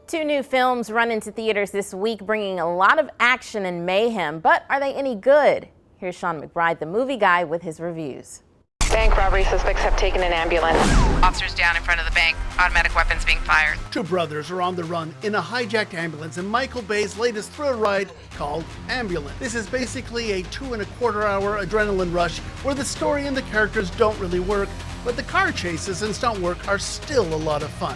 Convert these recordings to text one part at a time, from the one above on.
Two new films run into theaters this week, bringing a lot of action and mayhem. But are they any good? Here's Sean McBride, the movie guy, with his reviews. Bank robbery suspects have taken an ambulance. Officers down in front of the bank, automatic weapons being fired. Two brothers are on the run in a hijacked ambulance in Michael Bay's latest thrill ride called Ambulance. This is basically a 2.25-hour adrenaline rush where the story and the characters don't really work, but the car chases and stunt work are still a lot of fun.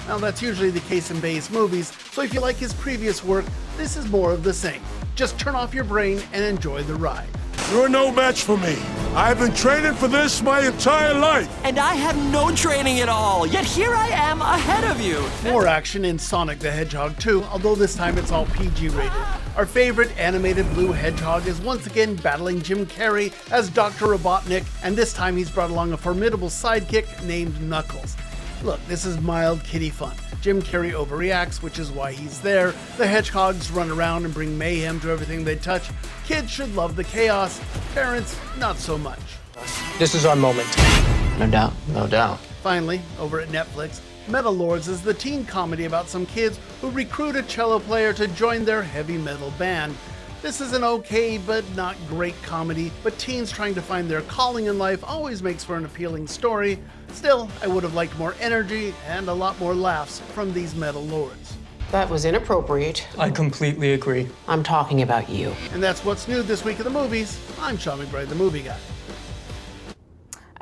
Now, that's usually the case in Bay's movies, so if you like his previous work, this is more of the same. Just turn off your brain and enjoy the ride. You're no match for me. I've been training for this my entire life. And I have no training at all, yet here I am ahead of you. More action in Sonic the Hedgehog 2, although this time it's all PG rated. Our favorite animated blue hedgehog is once again battling Jim Carrey as Dr. Robotnik, and this time he's brought along a formidable sidekick named Knuckles. Look, this is mild kiddie fun. Jim Carrey overreacts, which is why he's there. The hedgehogs run around and bring mayhem to everything they touch. Kids should love the chaos. Parents, not so much. This is our moment. No doubt, no doubt. Finally, over at Netflix, Metal Lords is the teen comedy about some kids who recruit a cello player to join their heavy metal band. This is an okay but not great comedy, but teens trying to find their calling in life always makes for an appealing story. Still, I would have liked more energy and a lot more laughs from these Metal Lords. That was inappropriate. I completely agree. I'm talking about you. And that's what's new this week in the movies. I'm Sean McBride, the movie guy.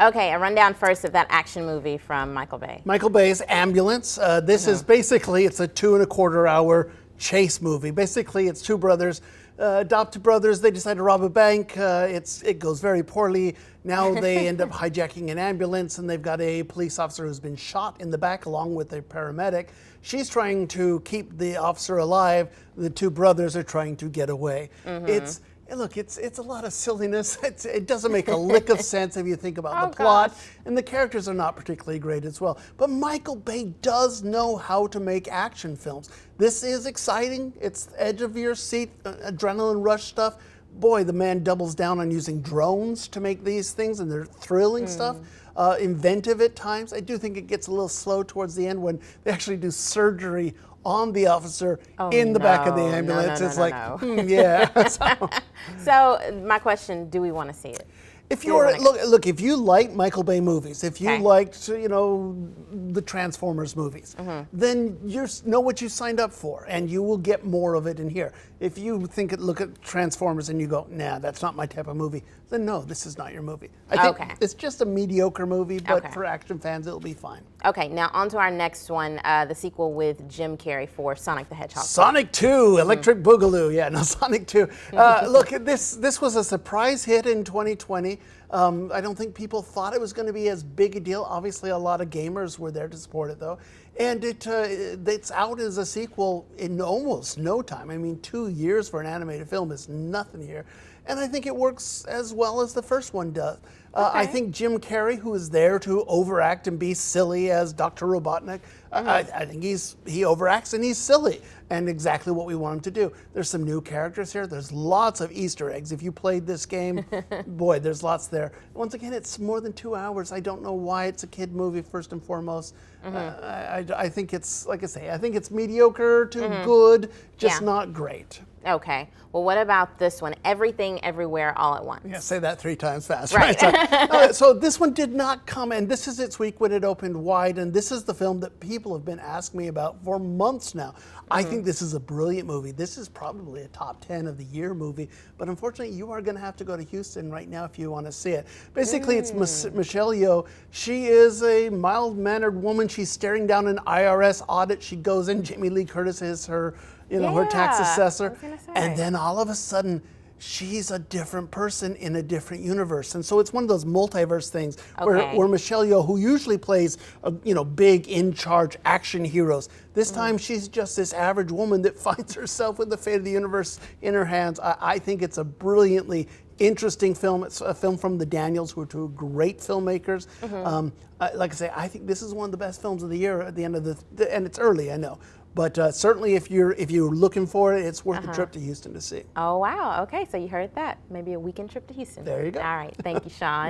Okay, a rundown first of that action movie from Michael Bay. Michael Bay's Ambulance. This is basically, it's a 2.25-hour chase movie. Basically, it's two brothers, adopted brothers. They decide to rob a bank. It goes very poorly. Now they end up hijacking an ambulance, and they've got a police officer who's been shot in the back along with a paramedic. She's trying to keep the officer alive. The two brothers are trying to get away. It's a lot of silliness. It doesn't make a lick of sense if you think about the plot, and the characters are not particularly great as well. But Michael Bay does know how to make action films. This is exciting. It's edge of your seat, adrenaline rush stuff. Boy, the man doubles down on using drones to make these things, and they're thrilling stuff. Inventive at times. I do think it gets a little slow towards the end when they actually do surgery on the officer in the back of the ambulance. So my question, do we want to see it? If you're look, if you like Michael Bay movies, if you liked the Transformers movies, then you know what you signed up for, and you will get more of it in here. If you look at Transformers and you go, nah, that's not my type of movie, then no, this is not your movie. I think it's just a mediocre movie, but for action fans, it'll be fine. Okay, now on to our next one, the sequel with Jim Carrey for Sonic the Hedgehog. Sonic 2, Electric Boogaloo. Yeah, no, Sonic 2. Look, this was a surprise hit in 2020. I don't think people thought it was going to be as big a deal. Obviously, a lot of gamers were there to support it, though. And it's out as a sequel in almost no time. I mean, 2 years for an animated film is nothing here. And I think it works as well as the first one does. I think Jim Carrey, who is there to overact and be silly as Dr. Robotnik, I think he overacts and he's silly, and exactly what we want him to do. There's some new characters here. There's lots of Easter eggs. If you played this game, boy, there's lots there. Once again, it's more than 2 hours. I don't know why it's a kid movie, first and foremost. I think it's, like I say, I think it's mediocre to good, just not great. Okay. Well, what about this one? Everything, Everywhere, All at Once. Yeah, say that 3 times fast. Right. So this one did not come, and this is its week when it opened wide, and this is the film that people have been asking me about for months now. I think this is a brilliant movie. This is probably a top 10 of the year movie, but unfortunately, you are going to have to go to Houston right now if you want to see it. Basically, it's Michelle Yeoh. She is a mild-mannered woman. She's staring down an IRS audit. She goes in. Jamie Lee Curtis is her her tax assessor, and then all of a sudden, she's a different person in a different universe. And so it's one of those multiverse things where Michelle Yeoh, who usually plays big, in-charge action heroes, this time she's just this average woman that finds herself with the fate of the universe in her hands. I think it's a brilliantly interesting film. It's a film from the Daniels, who are two great filmmakers. Like I say, I think this is one of the best films of the year at the end of and it's early, I know. But certainly, if you're looking for it, it's worth a trip to Houston to see. Oh, wow. Okay, so you heard that. Maybe a weekend trip to Houston. There you go. All right. Thank you, Sean.